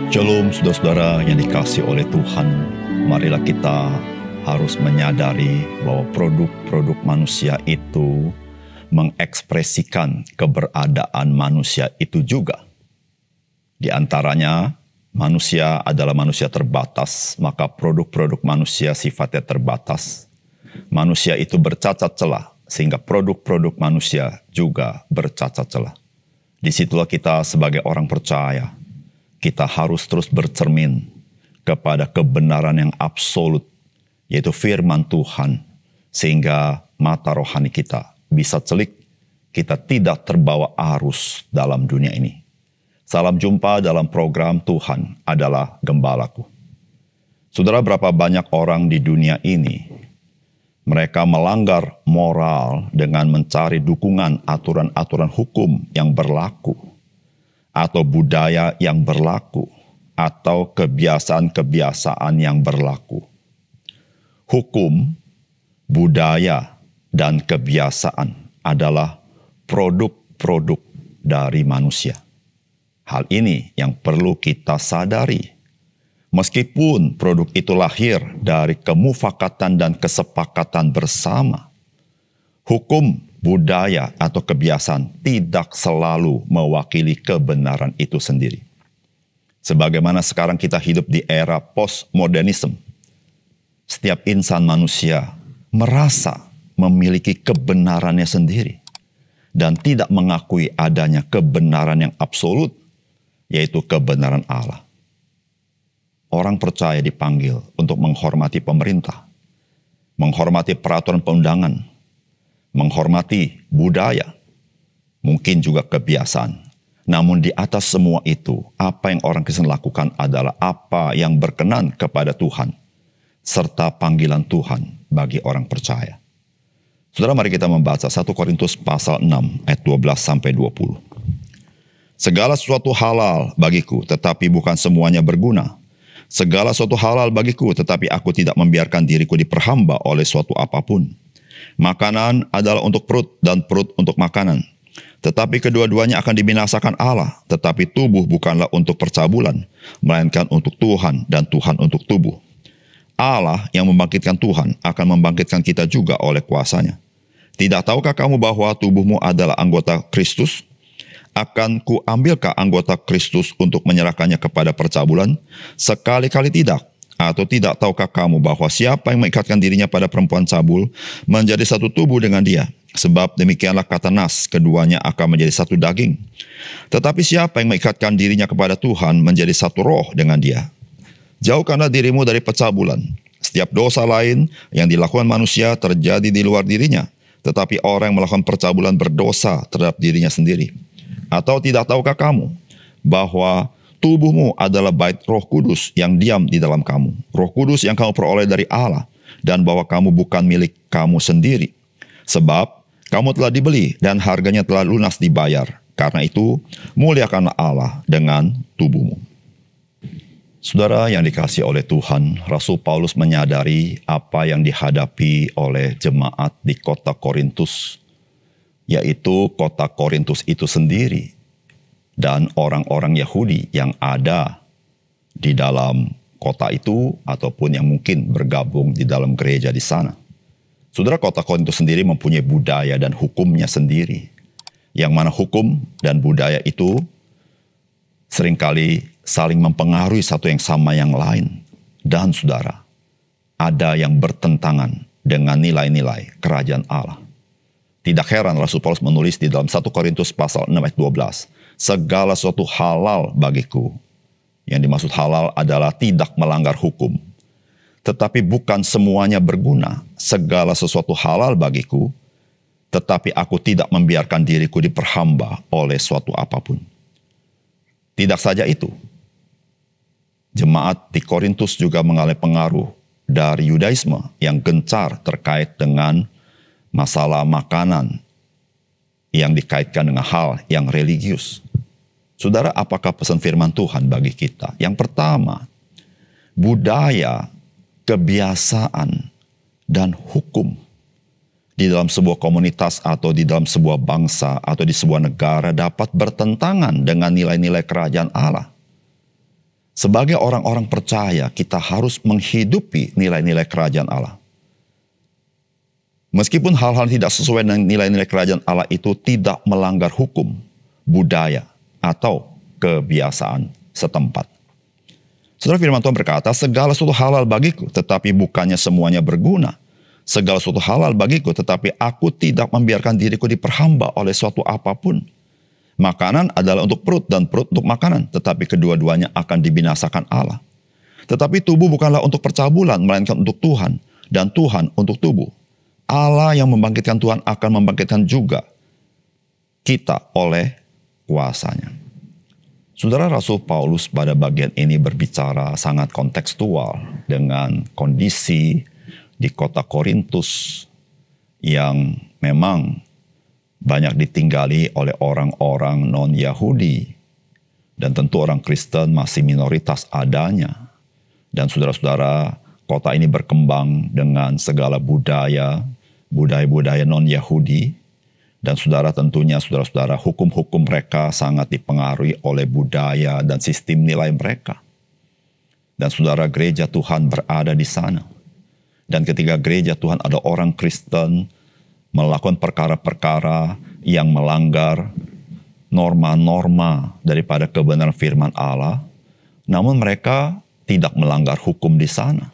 Shalom saudara-saudara yang dikasihi oleh Tuhan. Marilah kita harus menyadari bahwa produk-produk manusia itu mengekspresikan keberadaan manusia itu juga. Di antaranya manusia adalah manusia terbatas, maka produk-produk manusia sifatnya terbatas. Manusia itu bercacat celah, sehingga produk-produk manusia juga bercacat celah. Disitulah kita sebagai orang percaya, kita harus terus bercermin kepada kebenaran yang absolut, yaitu firman Tuhan, sehingga mata rohani kita bisa celik, kita tidak terbawa arus dalam dunia ini. Salam jumpa dalam program Tuhan adalah Gembalaku. Saudara, berapa banyak orang di dunia ini, mereka melanggar moral dengan mencari dukungan aturan-aturan hukum yang berlaku, atau budaya yang berlaku, atau kebiasaan-kebiasaan yang berlaku. Hukum, budaya, dan kebiasaan adalah produk-produk dari manusia. Hal ini yang perlu kita sadari. Meskipun produk itu lahir dari kemufakatan dan kesepakatan bersama, hukum, budaya, atau kebiasaan tidak selalu mewakili kebenaran itu sendiri. Sebagaimana sekarang kita hidup di era postmodernisme, setiap insan manusia merasa memiliki kebenarannya sendiri dan tidak mengakui adanya kebenaran yang absolut, yaitu kebenaran Allah. Orang percaya dipanggil untuk menghormati pemerintah, menghormati peraturan perundangan, menghormati budaya, mungkin juga kebiasaan. Namun di atas semua itu, apa yang orang Kristen lakukan adalah apa yang berkenan kepada Tuhan, serta panggilan Tuhan bagi orang percaya. Saudara, mari kita membaca 1 Korintus pasal 6 ayat 12-20. Segala sesuatu halal bagiku, tetapi bukan semuanya berguna. Segala sesuatu halal bagiku, tetapi aku tidak membiarkan diriku diperhamba oleh suatu apapun. Makanan adalah untuk perut dan perut untuk makanan. Tetapi kedua-duanya akan dibinasakan Allah. Tetapi tubuh bukanlah untuk percabulan, melainkan untuk Tuhan dan Tuhan untuk tubuh. Allah yang membangkitkan Tuhan akan membangkitkan kita juga oleh kuasanya. Tidak tahukah kamu bahwa tubuhmu adalah anggota Kristus? Akan kuambilkah anggota Kristus untuk menyerahkannya kepada percabulan? Sekali-kali tidak. Atau tidak tahukah kamu bahwa siapa yang mengikatkan dirinya pada perempuan cabul menjadi satu tubuh dengan dia? Sebab demikianlah kata nas, keduanya akan menjadi satu daging. Tetapi siapa yang mengikatkan dirinya kepada Tuhan menjadi satu roh dengan dia? Jauhkanlah dirimu dari percabulan. Setiap dosa lain yang dilakukan manusia terjadi di luar dirinya. Tetapi orang yang melakukan percabulan berdosa terhadap dirinya sendiri. Atau tidak tahukah kamu bahwa tubuhmu adalah bait Roh Kudus yang diam di dalam kamu. Roh Kudus yang kamu peroleh dari Allah, dan bahwa kamu bukan milik kamu sendiri. Sebab kamu telah dibeli dan harganya telah lunas dibayar. Karena itu, muliakanlah Allah dengan tubuhmu. Saudara yang dikasihi oleh Tuhan, Rasul Paulus menyadari apa yang dihadapi oleh jemaat di kota Korintus, yaitu kota Korintus itu sendiri, dan orang-orang Yahudi yang ada di dalam kota itu ataupun yang mungkin bergabung di dalam gereja di sana. Saudara, kota Korintus sendiri mempunyai budaya dan hukumnya sendiri. Yang mana hukum dan budaya itu seringkali saling mempengaruhi satu yang sama yang lain. Dan saudara, ada yang bertentangan dengan nilai-nilai kerajaan Allah. Tidak heran Rasul Paulus menulis di dalam 1 Korintus pasal 6 ayat 12. Segala sesuatu halal bagiku. Yang dimaksud halal adalah tidak melanggar hukum. Tetapi bukan semuanya berguna. Segala sesuatu halal bagiku, tetapi aku tidak membiarkan diriku diperhamba oleh suatu apapun. Tidak saja itu. Jemaat di Korintus juga mengalami pengaruh dari Yudaisme yang gencar terkait dengan masalah makanan yang dikaitkan dengan hal yang religius. Saudara, apakah pesan firman Tuhan bagi kita? Yang pertama, budaya, kebiasaan, dan hukum di dalam sebuah komunitas atau di dalam sebuah bangsa atau di sebuah negara dapat bertentangan dengan nilai-nilai kerajaan Allah. Sebagai orang-orang percaya, kita harus menghidupi nilai-nilai kerajaan Allah. Meskipun hal-hal tidak sesuai dengan nilai-nilai kerajaan Allah itu tidak melanggar hukum, budaya, atau kebiasaan setempat. Saudara, firman Tuhan berkata, segala sesuatu halal bagiku, tetapi bukannya semuanya berguna. Segala sesuatu halal bagiku, tetapi aku tidak membiarkan diriku diperhamba oleh suatu apapun. Makanan adalah untuk perut dan perut untuk makanan, tetapi kedua-duanya akan dibinasakan Allah. Tetapi tubuh bukanlah untuk percabulan, melainkan untuk Tuhan, dan Tuhan untuk tubuh. Allah yang membangkitkan Tuhan akan membangkitkan juga kita oleh kuasanya. Saudara, Rasul Paulus pada bagian ini berbicara sangat kontekstual dengan kondisi di kota Korintus yang memang banyak ditinggali oleh orang-orang non-Yahudi. Dan tentu orang Kristen masih minoritas adanya. Dan saudara-saudara, kota ini berkembang dengan segala budaya non-Yahudi. Dan saudara, tentunya saudara-saudara, hukum-hukum mereka sangat dipengaruhi oleh budaya dan sistem nilai mereka. Dan saudara, gereja Tuhan berada di sana. Dan ketika gereja Tuhan ada orang Kristen melakukan perkara-perkara yang melanggar norma-norma daripada kebenaran firman Allah, namun mereka tidak melanggar hukum di sana.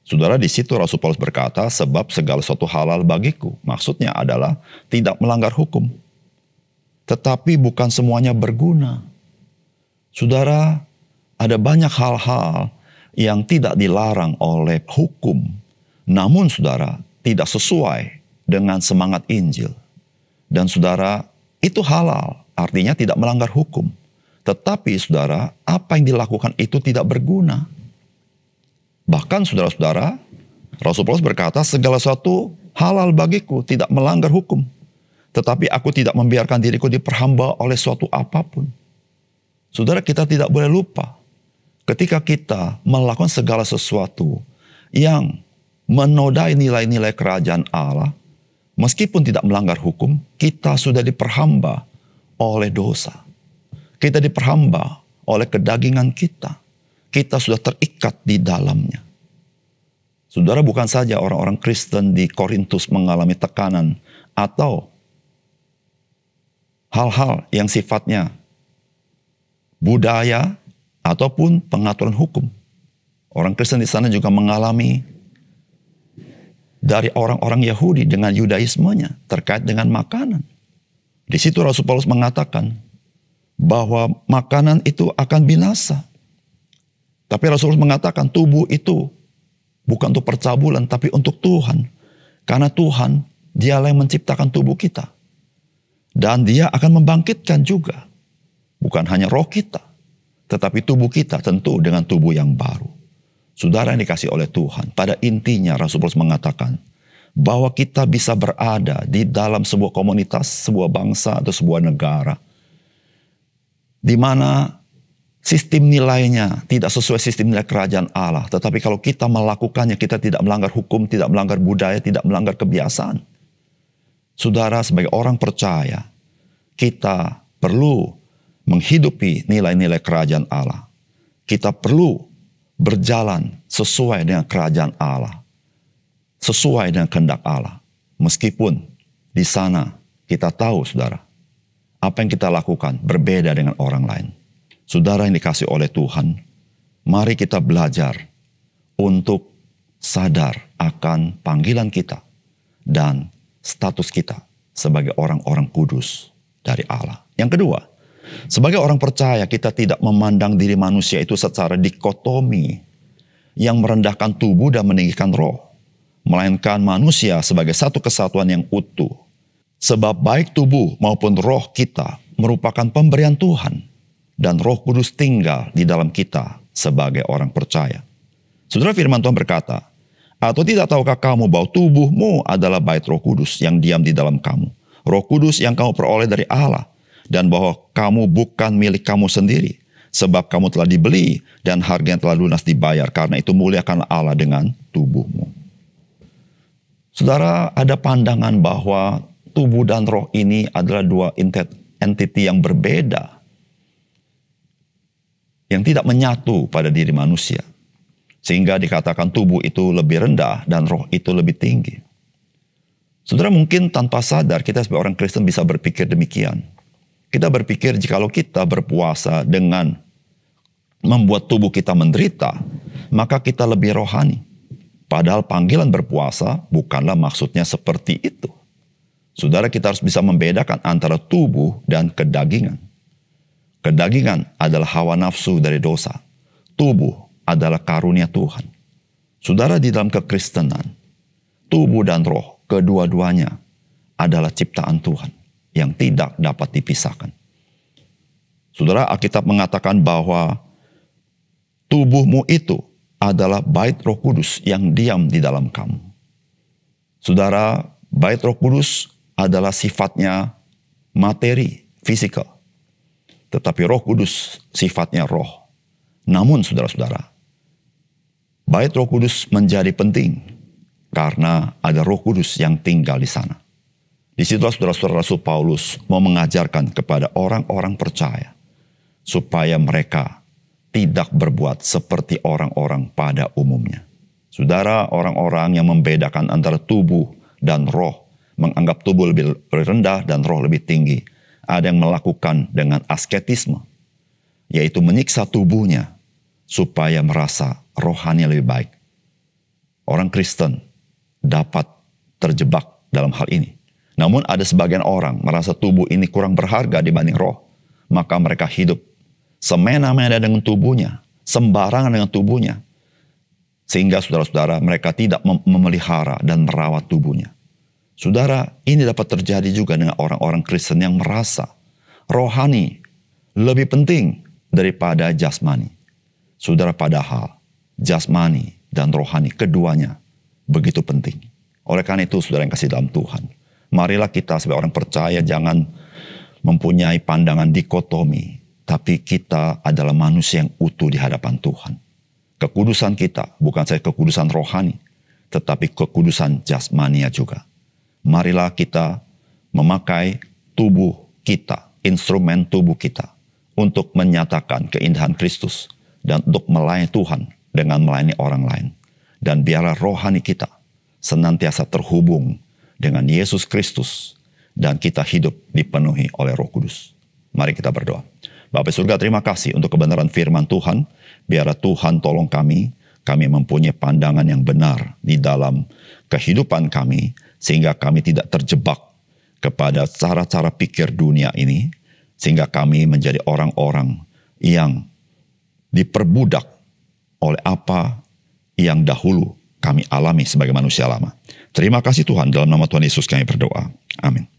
Saudara, di situ Rasul Paulus berkata, sebab segala sesuatu halal bagiku. Maksudnya adalah tidak melanggar hukum. Tetapi bukan semuanya berguna. Saudara, ada banyak hal-hal yang tidak dilarang oleh hukum. Namun saudara, tidak sesuai dengan semangat Injil. Dan saudara, itu halal, artinya tidak melanggar hukum. Tetapi saudara, apa yang dilakukan itu tidak berguna. Bahkan saudara-saudara, Rasul Paulus berkata, segala sesuatu halal bagiku, tidak melanggar hukum. Tetapi aku tidak membiarkan diriku diperhamba oleh suatu apapun. Saudara, kita tidak boleh lupa, ketika kita melakukan segala sesuatu yang menodai nilai-nilai kerajaan Allah, meskipun tidak melanggar hukum, kita sudah diperhamba oleh dosa. Kita diperhamba oleh kedagingan kita. Kita sudah terikat di dalamnya. Saudara, bukan saja orang-orang Kristen di Korintus mengalami tekanan atau hal-hal yang sifatnya budaya ataupun pengaturan hukum. Orang Kristen di sana juga mengalami dari orang-orang Yahudi dengan Yudaismenya terkait dengan makanan. Di situ Rasul Paulus mengatakan bahwa makanan itu akan binasa. Tapi Rasul Paulus mengatakan tubuh itu bukan untuk percabulan, tapi untuk Tuhan. Karena Tuhan, Dialah yang menciptakan tubuh kita. Dan Dia akan membangkitkan juga. Bukan hanya roh kita, tetapi tubuh kita tentu dengan tubuh yang baru. Saudara yang dikasih oleh Tuhan, pada intinya Rasul Paulus mengatakan bahwa kita bisa berada di dalam sebuah komunitas, sebuah bangsa atau sebuah negara di mana sistem nilainya tidak sesuai sistem nilai kerajaan Allah. Tetapi kalau kita melakukannya, kita tidak melanggar hukum, tidak melanggar budaya, tidak melanggar kebiasaan. Saudara, sebagai orang percaya, kita perlu menghidupi nilai-nilai kerajaan Allah. Kita perlu berjalan sesuai dengan kerajaan Allah, sesuai dengan kehendak Allah. Meskipun di sana kita tahu, saudara, apa yang kita lakukan berbeda dengan orang lain. Saudara yang dikasih oleh Tuhan, mari kita belajar untuk sadar akan panggilan kita dan status kita sebagai orang-orang kudus dari Allah. Yang kedua, sebagai orang percaya, kita tidak memandang diri manusia itu secara dikotomi yang merendahkan tubuh dan meninggikan roh, melainkan manusia sebagai satu kesatuan yang utuh. Sebab baik tubuh maupun roh kita merupakan pemberian Tuhan, dan Roh Kudus tinggal di dalam kita sebagai orang percaya. Saudara, firman Tuhan berkata, atau tidak tahukah kamu bahwa tubuhmu adalah bait Roh Kudus yang diam di dalam kamu, Roh Kudus yang kamu peroleh dari Allah, dan bahwa kamu bukan milik kamu sendiri, sebab kamu telah dibeli dan harganya telah lunas dibayar. Karena itu muliakanlah Allah dengan tubuhmu. Saudara, ada pandangan bahwa tubuh dan roh ini adalah dua entiti yang berbeda. yang tidak menyatu pada diri manusia. Sehingga dikatakan tubuh itu lebih rendah dan roh itu lebih tinggi. Saudara, mungkin tanpa sadar kita sebagai orang Kristen bisa berpikir demikian. Kita berpikir jikalau kita berpuasa dengan membuat tubuh kita menderita, maka kita lebih rohani. Padahal panggilan berpuasa bukanlah maksudnya seperti itu. Saudara, kita harus bisa membedakan antara tubuh dan kedagingan. Kedagingan adalah hawa nafsu dari dosa. Tubuh adalah karunia Tuhan. Saudara, di dalam kekristenan, tubuh dan roh, kedua-duanya adalah ciptaan Tuhan yang tidak dapat dipisahkan. Saudara, Alkitab mengatakan bahwa tubuhmu itu adalah bait Roh Kudus yang diam di dalam kamu. Saudara, bait Roh Kudus adalah sifatnya materi, fisikal. Tetapi Roh Kudus sifatnya roh. Namun saudara-saudara, bait Roh Kudus menjadi penting karena ada Roh Kudus yang tinggal di sana. Disitulah saudara-saudara Rasul Paulus mau mengajarkan kepada orang-orang percaya supaya mereka tidak berbuat seperti orang-orang pada umumnya. Saudara, orang-orang yang membedakan antara tubuh dan roh, menganggap tubuh lebih rendah dan roh lebih tinggi. Ada yang melakukan dengan asketisme, yaitu menyiksa tubuhnya supaya merasa rohani lebih baik. Orang Kristen dapat terjebak dalam hal ini. Namun ada sebagian orang merasa tubuh ini kurang berharga dibanding roh. Maka mereka hidup semena-mena dengan tubuhnya, sembarangan dengan tubuhnya. Sehingga saudara-saudara mereka tidak memelihara dan merawat tubuhnya. Saudara, ini dapat terjadi juga dengan orang-orang Kristen yang merasa rohani lebih penting daripada jasmani. Saudara, padahal jasmani dan rohani keduanya begitu penting. Oleh karena itu, saudara yang kasih dalam Tuhan, marilah kita sebagai orang percaya jangan mempunyai pandangan dikotomi, tapi kita adalah manusia yang utuh di hadapan Tuhan. Kekudusan kita bukan saja kekudusan rohani, tetapi kekudusan jasmania juga. Marilah kita memakai tubuh kita, instrumen tubuh kita, untuk menyatakan keindahan Kristus dan untuk melayani Tuhan dengan melayani orang lain. Dan biarlah rohani kita senantiasa terhubung dengan Yesus Kristus dan kita hidup dipenuhi oleh Roh Kudus. Mari kita berdoa. Bapa surga, terima kasih untuk kebenaran firman Tuhan. Biarlah Tuhan tolong kami mempunyai pandangan yang benar di dalam kehidupan kami, sehingga kami tidak terjebak kepada cara-cara pikir dunia ini, sehingga kami menjadi orang-orang yang diperbudak oleh apa yang dahulu kami alami sebagai manusia lama. Terima kasih Tuhan, dalam nama Tuhan Yesus kami berdoa. Amin.